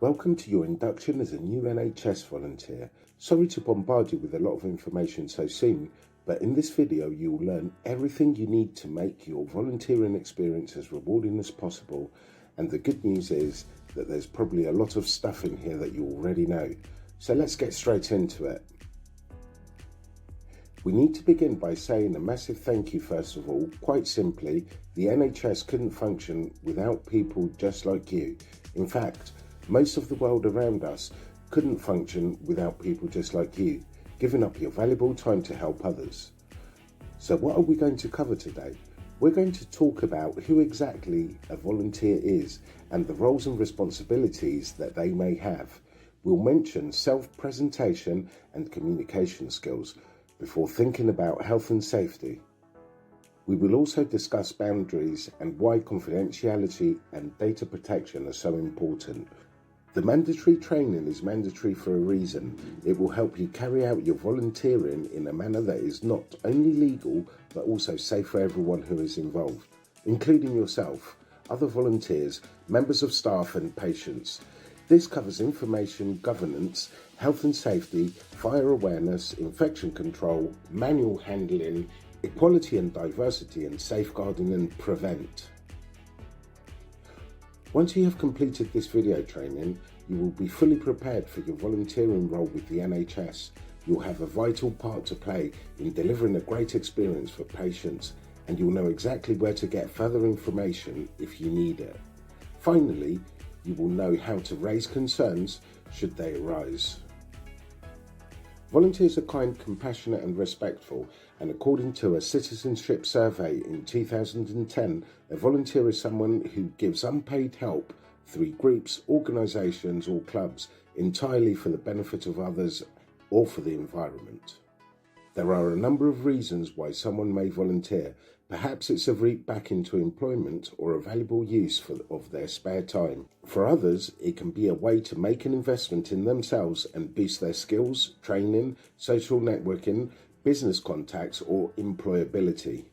Welcome to your induction as a new NHS volunteer. Sorry to bombard you with a lot of information so soon, but in this video you will learn everything you need to make your volunteering experience as rewarding as possible. And the good news is that there's probably a lot of stuff in here that you already know. So let's get straight into it. We need to begin by saying a massive thank you first of all. Quite simply, the NHS couldn't function without people just like you. In fact, most of the world around us couldn't function without people just like you, giving up your valuable time to help others. So what are we going to cover today? We're going to talk about who exactly a volunteer is and the roles and responsibilities that they may have. We'll mention self-presentation and communication skills before thinking about health and safety. We will also discuss boundaries and why confidentiality and data protection are so important. The mandatory training is mandatory for a reason. It will help you carry out your volunteering in a manner that is not only legal, but also safe for everyone who is involved, including yourself, other volunteers, members of staff and patients. This covers information governance, health and safety, fire awareness, infection control, manual handling, equality and diversity, and safeguarding and prevent. Once you have completed this video training, you will be fully prepared for your volunteering role with the NHS. You'll have a vital part to play in delivering a great experience for patients, and you'll know exactly where to get further information if you need it. Finally, you will know how to raise concerns should they arise. Volunteers are kind, compassionate and respectful, and according to a citizenship survey in 2010, a volunteer is someone who gives unpaid help through groups, organisations or clubs entirely for the benefit of others or for the environment. There are a number of reasons why someone may volunteer. Perhaps it's a route back into employment or a valuable use of their spare time. For others, it can be a way to make an investment in themselves and boost their skills, training, social networking, business contacts or employability.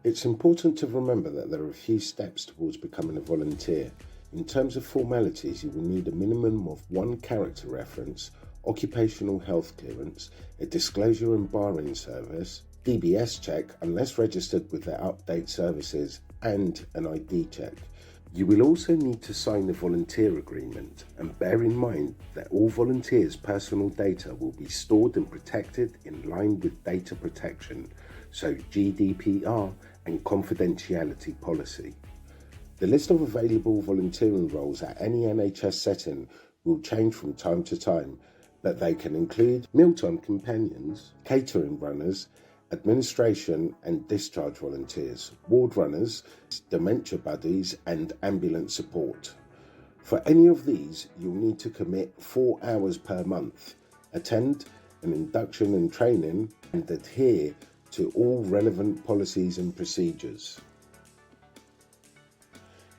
It's important to remember that there are a few steps towards becoming a volunteer. In terms of formalities, you will need a minimum of one character reference, occupational health clearance, a disclosure and barring service, DBS check unless registered with their update services, and an ID check. You will also need to sign a volunteer agreement, and bear in mind that all volunteers' personal data will be stored and protected in line with data protection, so GDPR and confidentiality policy. The list of available volunteering roles at any NHS setting will change from time to time, but they can include mealtime companions, catering runners, administration and discharge volunteers, ward runners, dementia buddies and ambulance support. For any of these, you'll need to commit 4 hours per month, attend an induction and training, and adhere to all relevant policies and procedures.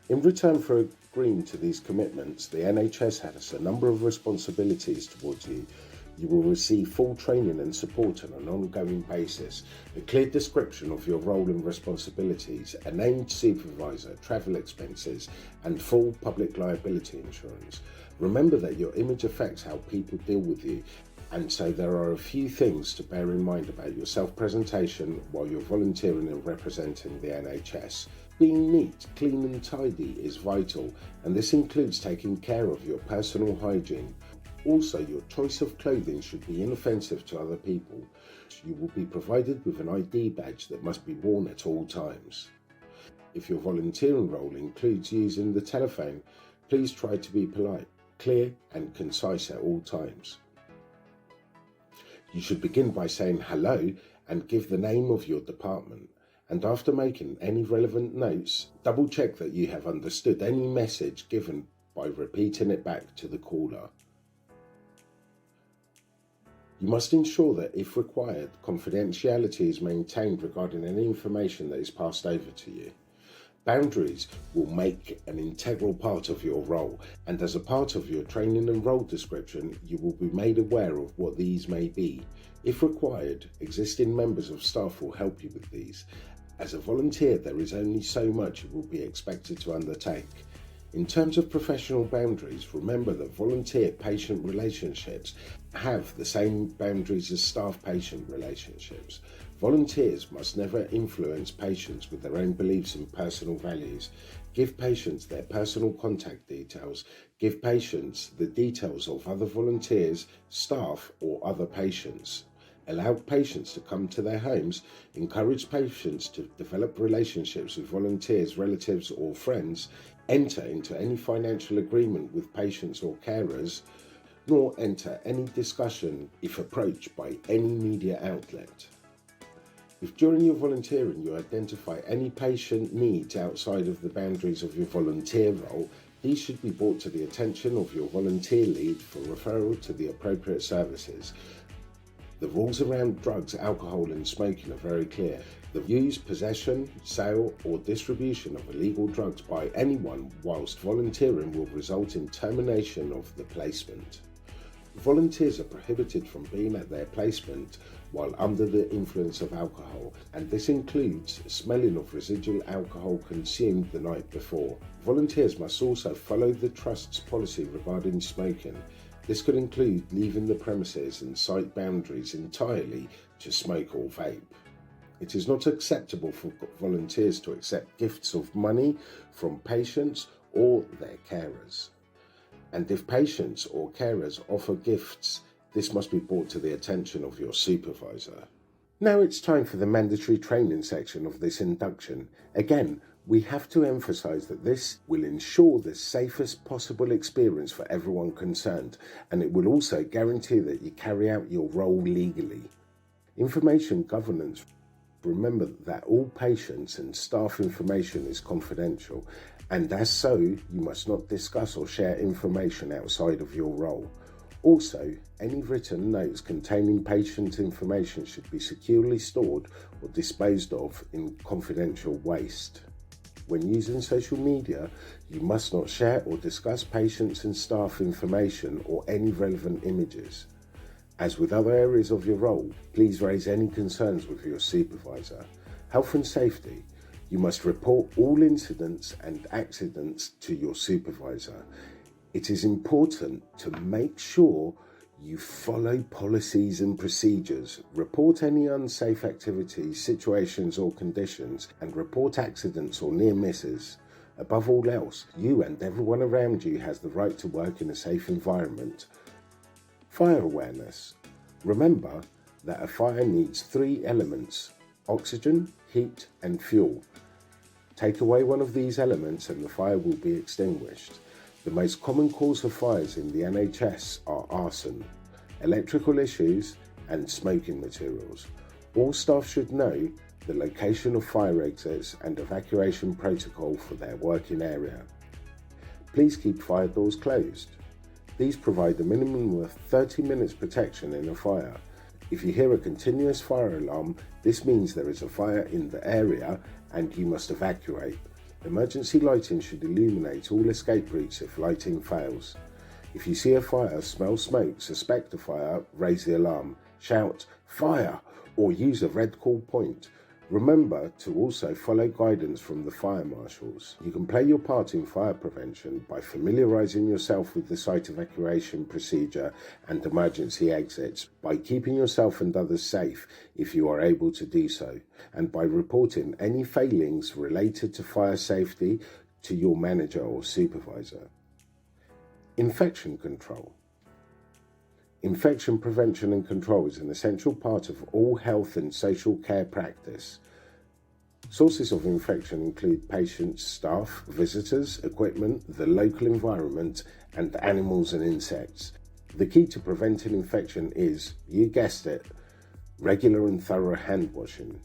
In return for agreeing to these commitments, the NHS has a number of responsibilities towards you. You will receive full training and support on an ongoing basis, a clear description of your role and responsibilities, a named supervisor, travel expenses, and full public liability insurance. Remember that your image affects how people deal with you, and so there are a few things to bear in mind about your self-presentation while you're volunteering and representing the NHS. Being neat, clean and tidy is vital, and this includes taking care of your personal hygiene. Also, your choice of clothing should be inoffensive to other people. You will be provided with an ID badge that must be worn at all times. If your volunteering role includes using the telephone, please try to be polite, clear and concise at all times. You should begin by saying hello and give the name of your department. And after making any relevant notes, double check that you have understood any message given by repeating it back to the caller. You must ensure that, if required, confidentiality is maintained regarding any information that is passed over to you. Boundaries will make an integral part of your role, and as a part of your training and role description, you will be made aware of what these may be. If required, existing members of staff will help you with these. As a volunteer, there is only so much you will be expected to undertake. In terms of professional boundaries, remember that volunteer-patient relationships have the same boundaries as staff-patient relationships. Volunteers must never influence patients with their own beliefs and personal values. Give patients their personal contact details. Give patients the details of other volunteers, staff, or other patients. Allow patients to come to their homes. Encourage patients to develop relationships with volunteers, relatives, or friends. Enter into any financial agreement with patients or carers, nor enter any discussion if approached by any media outlet. If during your volunteering you identify any patient needs outside of the boundaries of your volunteer role, these should be brought to the attention of your volunteer lead for referral to the appropriate services. The rules around drugs, alcohol and smoking are very clear. The use, possession, sale or distribution of illegal drugs by anyone whilst volunteering will result in termination of the placement. Volunteers are prohibited from being at their placement while under the influence of alcohol, and this includes smelling of residual alcohol consumed the night before. Volunteers must also follow the Trust's policy regarding smoking. This could include leaving the premises and site boundaries entirely to smoke or vape. It is not acceptable for volunteers to accept gifts of money from patients or their carers. And if patients or carers offer gifts, this must be brought to the attention of your supervisor. Now it's time for the mandatory training section of this induction. Again, we have to emphasise that this will ensure the safest possible experience for everyone concerned, and it will also guarantee that you carry out your role legally. Information governance. Remember that all patients and staff information is confidential, and as so, you must not discuss or share information outside of your role. Also, any written notes containing patient information should be securely stored or disposed of in confidential waste. When using social media, you must not share or discuss patients and staff information or any relevant images. As with other areas of your role, please raise any concerns with your supervisor. Health and safety. You must report all incidents and accidents to your supervisor. It is important to make sure you follow policies and procedures. Report any unsafe activities, situations or conditions, and report accidents or near misses. Above all else, you and everyone around you has the right to work in a safe environment. Fire awareness. Remember that a fire needs 3 elements: oxygen, heat and fuel. Take away one of these elements and the fire will be extinguished. The most common cause of fires in the NHS are arson, electrical issues and smoking materials. All staff should know the location of fire exits and evacuation protocol for their working area. Please keep fire doors closed. These provide a minimum of 30 minutes protection in a fire. If you hear a continuous fire alarm, this means there is a fire in the area and you must evacuate. Emergency lighting should illuminate all escape routes if lighting fails. If you see a fire, smell smoke, suspect a fire, raise the alarm, shout "fire" or use a red call point. Remember to also follow guidance from the fire marshals. You can play your part in fire prevention by familiarising yourself with the site evacuation procedure and emergency exits, by keeping yourself and others safe if you are able to do so, and by reporting any failings related to fire safety to your manager or supervisor. Infection control. Infection prevention and control is an essential part of all health and social care practice. Sources of infection include patients, staff, visitors, equipment, the local environment, and animals and insects. The key to preventing infection is, you guessed it, regular and thorough hand washing.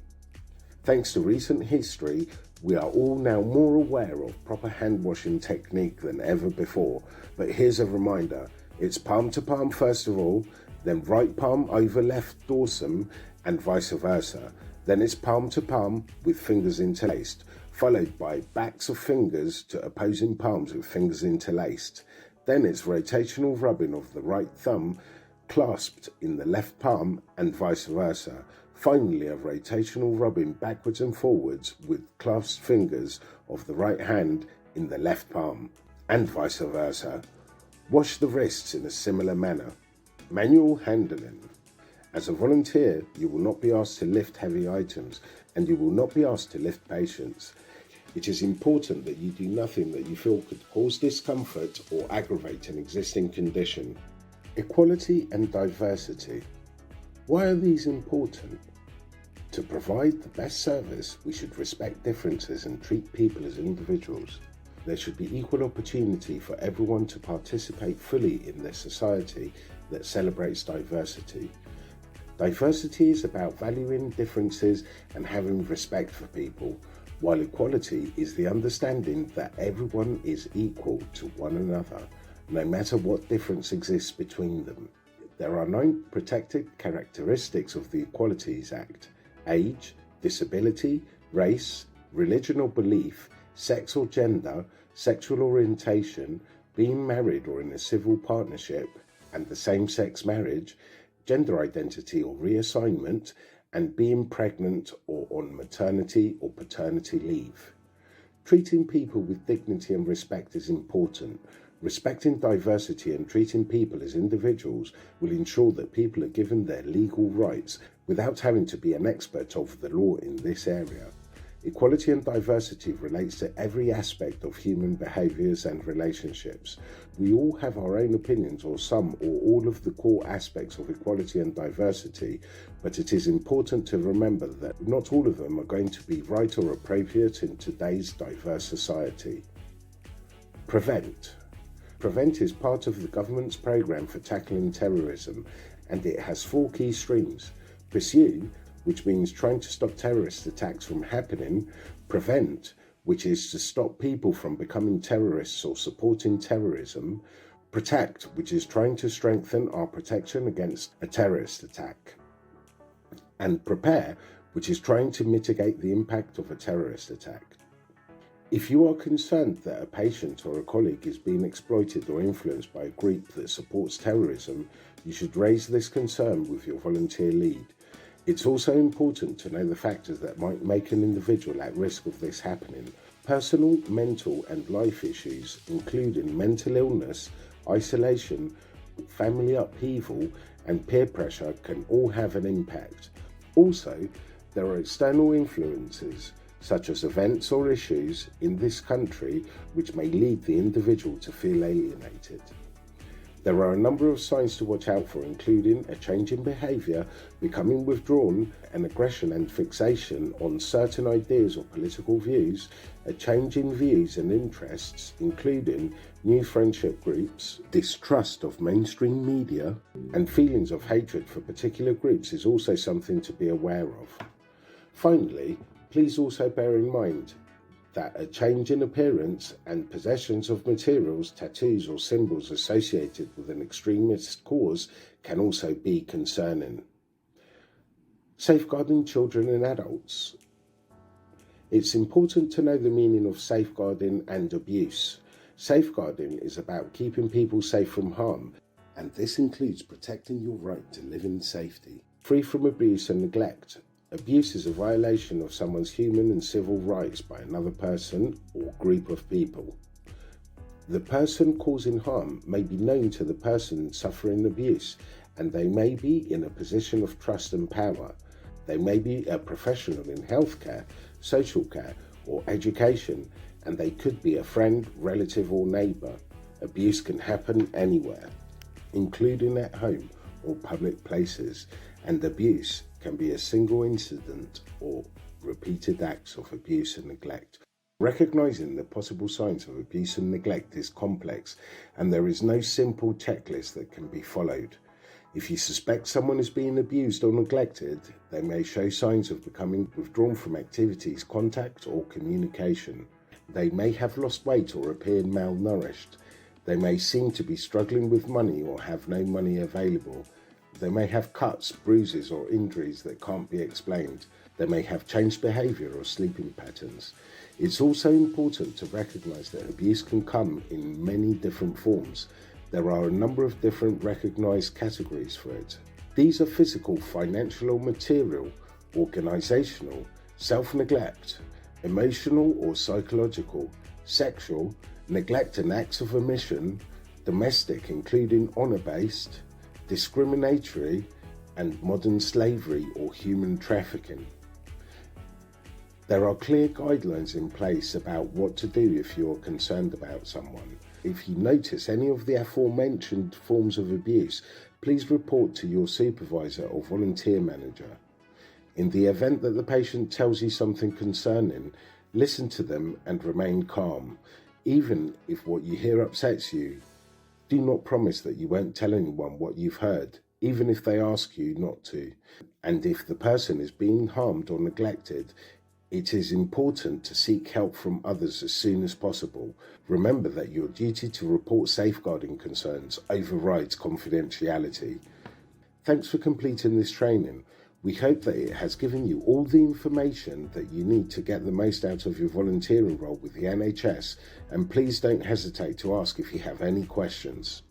Thanks to recent history, we are all now more aware of proper hand washing technique than ever before, but here's a reminder. It's palm to palm first of all, then right palm over left dorsum and vice versa. Then it's palm to palm with fingers interlaced, followed by backs of fingers to opposing palms with fingers interlaced. Then it's rotational rubbing of the right thumb clasped in the left palm and vice versa. Finally, a rotational rubbing backwards and forwards with clasped fingers of the right hand in the left palm. and vice versa. Wash the wrists in a similar manner. Manual handling. As a volunteer, you will not be asked to lift heavy items, and you will not be asked to lift patients. It is important that you do nothing that you feel could cause discomfort or aggravate an existing condition. Equality and diversity. Why are these important? To provide the best service, we should respect differences and treat people as individuals. There should be equal opportunity for everyone to participate fully in this society that celebrates diversity. Diversity is about valuing differences and having respect for people, while equality is the understanding that everyone is equal to one another, no matter what difference exists between them. There are 9 protected characteristics of the Equalities Act: age, disability, race, religion or belief, sex or gender, sexual orientation, being married or in a civil partnership, and the same-sex marriage, gender identity or reassignment, and being pregnant or on maternity or paternity leave. Treating people with dignity and respect is important. Respecting diversity and treating people as individuals will ensure that people are given their legal rights without having to be an expert of the law in this area. Equality and diversity relates to every aspect of human behaviours and relationships. We all have our own opinions or some or all of the core aspects of equality and diversity, but it is important to remember that not all of them are going to be right or appropriate in today's diverse society. Prevent. Prevent is part of the government's programme for tackling terrorism, and it has 4 key streams. Pursue, which means trying to stop terrorist attacks from happening. Prevent, which is to stop people from becoming terrorists or supporting terrorism. Protect, which is trying to strengthen our protection against a terrorist attack. And prepare, which is trying to mitigate the impact of a terrorist attack. If you are concerned that a patient or a colleague is being exploited or influenced by a group that supports terrorism, you should raise this concern with your volunteer lead. It's also important to know the factors that might make an individual at risk of this happening. Personal, mental and life issues, including mental illness, isolation, family upheaval and peer pressure, can all have an impact. Also, there are external influences, such as events or issues in this country, which may lead the individual to feel alienated. There are a number of signs to watch out for, including a change in behaviour, becoming withdrawn, an aggression and fixation on certain ideas or political views, a change in views and interests, including new friendship groups, distrust of mainstream media, and feelings of hatred for particular groups is also something to be aware of. Finally, please also bear in mind that a change in appearance and possessions of materials, tattoos or symbols associated with an extremist cause can also be concerning. Safeguarding children and adults. It's important to know the meaning of safeguarding and abuse. Safeguarding is about keeping people safe from harm, and this includes protecting your right to live in safety, free from abuse and neglect. Abuse is a violation of someone's human and civil rights by another person or group of people. The person causing harm may be known to the person suffering abuse, and they may be in a position of trust and power. They may be a professional in healthcare, social care, or education, and they could be a friend, relative, or neighbour. Abuse can happen anywhere, including at home or public places, and abuse can be a single incident or repeated acts of abuse and neglect. Recognizing the possible signs of abuse and neglect is complex, and there is no simple checklist that can be followed. If you suspect someone is being abused or neglected, they may show signs of becoming withdrawn from activities, contact, or communication. They may have lost weight or appear malnourished. They may seem to be struggling with money or have no money available. They may have cuts, bruises, or injuries that can't be explained. They may have changed behaviour or sleeping patterns. It's also important to recognise that abuse can come in many different forms. There are a number of different recognised categories for it. These are physical, financial or material, organisational, self-neglect, emotional or psychological, sexual, neglect and acts of omission, domestic including honour-based, discriminatory, and modern slavery or human trafficking. There are clear guidelines in place about what to do if you're concerned about someone. If you notice any of the aforementioned forms of abuse, please report to your supervisor or volunteer manager. In the event that the patient tells you something concerning, listen to them and remain calm. Even if what you hear upsets you, do not promise that you won't tell anyone what you've heard, even if they ask you not to. And if the person is being harmed or neglected, it is important to seek help from others as soon as possible. Remember that your duty to report safeguarding concerns overrides confidentiality. Thanks for completing this training. We hope that it has given you all the information that you need to get the most out of your volunteering role with the NHS, and please don't hesitate to ask if you have any questions.